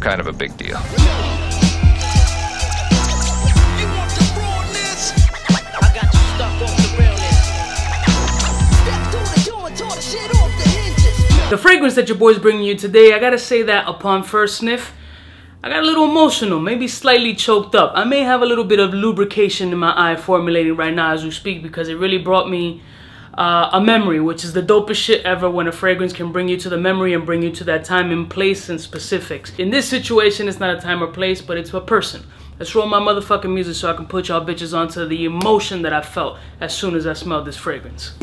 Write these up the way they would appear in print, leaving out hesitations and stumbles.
kind of a big deal. The fragrance that your boy's bringing you today, I gotta say that upon first sniff, I got a little emotional, maybe slightly choked up. I may have a little bit of lubrication in my eye formulating right now as we speak, because it really brought me a memory, which is the dopest shit ever, when a fragrance can bring you to the memory and bring you to that time and place and specifics. In this situation, it's not a time or place, but it's a person. Let's roll my motherfucking music so I can put y'all bitches onto the emotion that I felt as soon as I smelled this fragrance.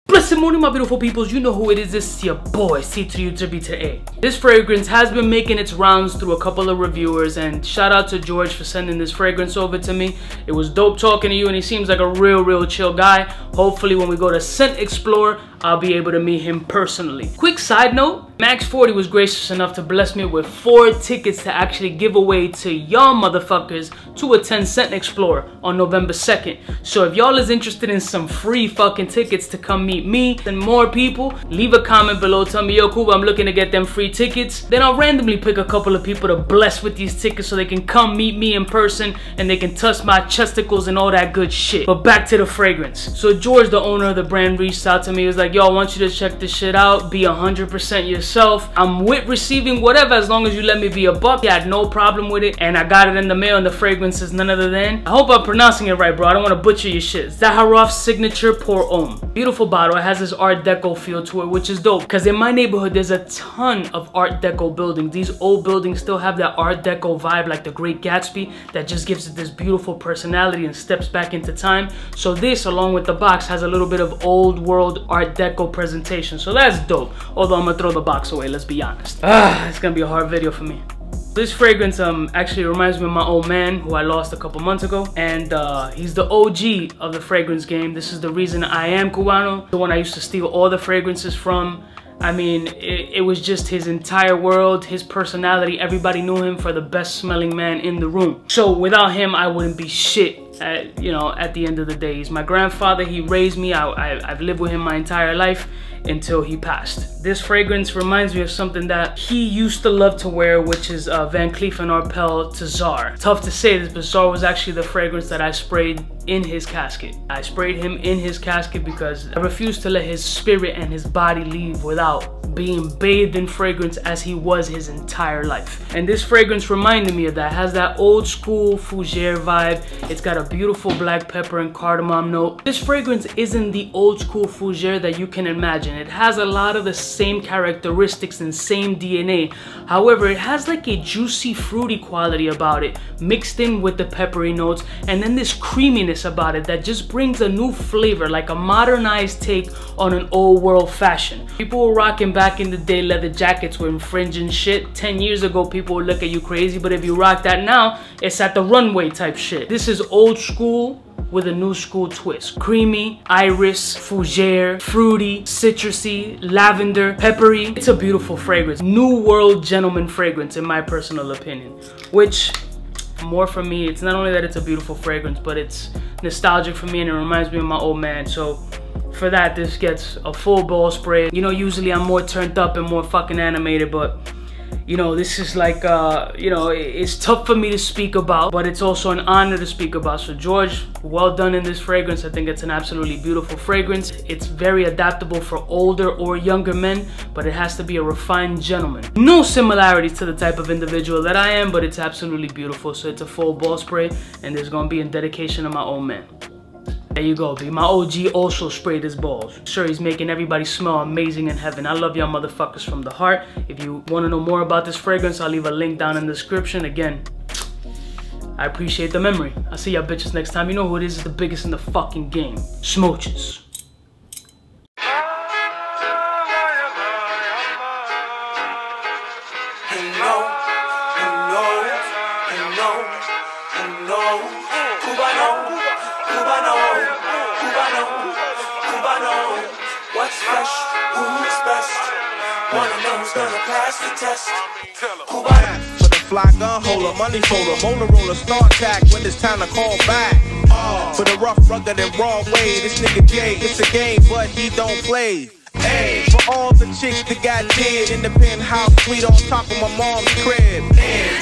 Blessed morning, my beautiful peoples. You know who it is. This is your boy, C to U to B to A. This fragrance has been making its rounds through a couple of reviewers, and shout out to George for sending this fragrance over to me. It was dope talking to you, and he seems like a real chill guy. Hopefully when we go to Scent Explorer, I'll be able to meet him personally. Quick side note, Max40 was gracious enough to bless me with 4 tickets to actually give away to y'all motherfuckers to attend Scent Explorer on November 2nd. So if y'all is interested in some free fucking tickets to come meet me and more people, leave a comment below, tell me, yo Cuba, I'm looking to get them free tickets. Then I'll randomly pick a couple of people to bless with these tickets so they can come meet me in person and they can touch my chesticles and all that good shit. But back to the fragrance. So George, the owner of the brand, reached out to me. He was like, yo, I want you to check this shit out, be 100% yourself. I'm with receiving whatever as long as you let me be a buck. He had no problem with it, and I got it in the mail, and the fragrance is none other than, I hope I'm pronouncing it right, bro, I don't want to butcher your shit, Zaharoff Signature Pour Homme. Beautiful bottle. It has this Art Deco feel to it, which is dope, because in my neighborhood there's a ton of Art Deco buildings. These old buildings still have that Art Deco vibe, like the Great Gatsby, that just gives it this beautiful personality and steps back into time. So this, along with the box, has a little bit of old world Art Deco presentation, so that's dope. Although I'm gonna throw the box away, let's be honest. It's gonna be a hard video for me. This fragrance actually reminds me of my old man who I lost a couple months ago, and he's the OG of the fragrance game. This is the reason I am Cubano, the one I used to steal all the fragrances from. I mean, it was just his entire world, his personality. Everybody knew him for the best smelling man in the room. So without him, I wouldn't be shit. You know, at the end of the day, he's my grandfather. He raised me. I've lived with him my entire life until he passed. This fragrance reminds me of something that he used to love to wear, which is Van Cleef & Arpels Czar. Tough to say this, but Czar was actually the fragrance that I sprayed in his casket. I sprayed him in his casket because I refused to let his spirit and his body leave without being bathed in fragrance as he was his entire life. And this fragrance reminded me of that. It has that old school fougere vibe. It's got a beautiful black pepper and cardamom note. This fragrance isn't the old school fougere that you can imagine. It has a lot of the same characteristics and same DNA. However, it has like a juicy, fruity quality about it, mixed in with the peppery notes, and then this creaminess about it that just brings a new flavor, like a modernized take on an old world fashion. People were rocking back in the day leather jackets with infringing shit. 10 years ago, people would look at you crazy, but if you rock that now, it's at the runway type shit. This is old school with a new school twist. Creamy, iris, fougere, fruity, citrusy, lavender, peppery. It's a beautiful fragrance. New world gentleman fragrance in my personal opinion. Which, more for me, it's not only that it's a beautiful fragrance, but it's nostalgic for me and it reminds me of my old man. So for that, this gets a full ball spray. You know, usually I'm more turned up and more fucking animated, but you know, this is like, you know, it's tough for me to speak about, but it's also an honor to speak about. So George, well done in this fragrance. I think it's an absolutely beautiful fragrance. It's very adaptable for older or younger men, but it has to be a refined gentleman. No similarities to the type of individual that I am, but it's absolutely beautiful. So it's a full ball spray, and there's gonna be in dedication to my old man. There you go, B. My OG also sprayed his balls. Sure, he's making everybody smell amazing in heaven. I love y'all motherfuckers from the heart. If you want to know more about this fragrance, I'll leave a link down in the description. Again, I appreciate the memory. I'll see y'all bitches next time. You know who it is? It's the biggest in the fucking game. Smooches. What's fresh? Who's best? Wanna know who's gonna pass the test? Cubano. fly gun holder, money folder, Motorola, star tack when it's time to call back. For the rough, rugged, and raw way, this nigga Jay, it's a game, but he don't play. Hey, for all the chicks that got dead in the penthouse suite on top of my mom's crib.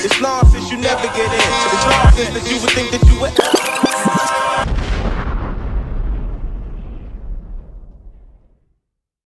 It's nonsense, you never get in. It's nonsense that you would think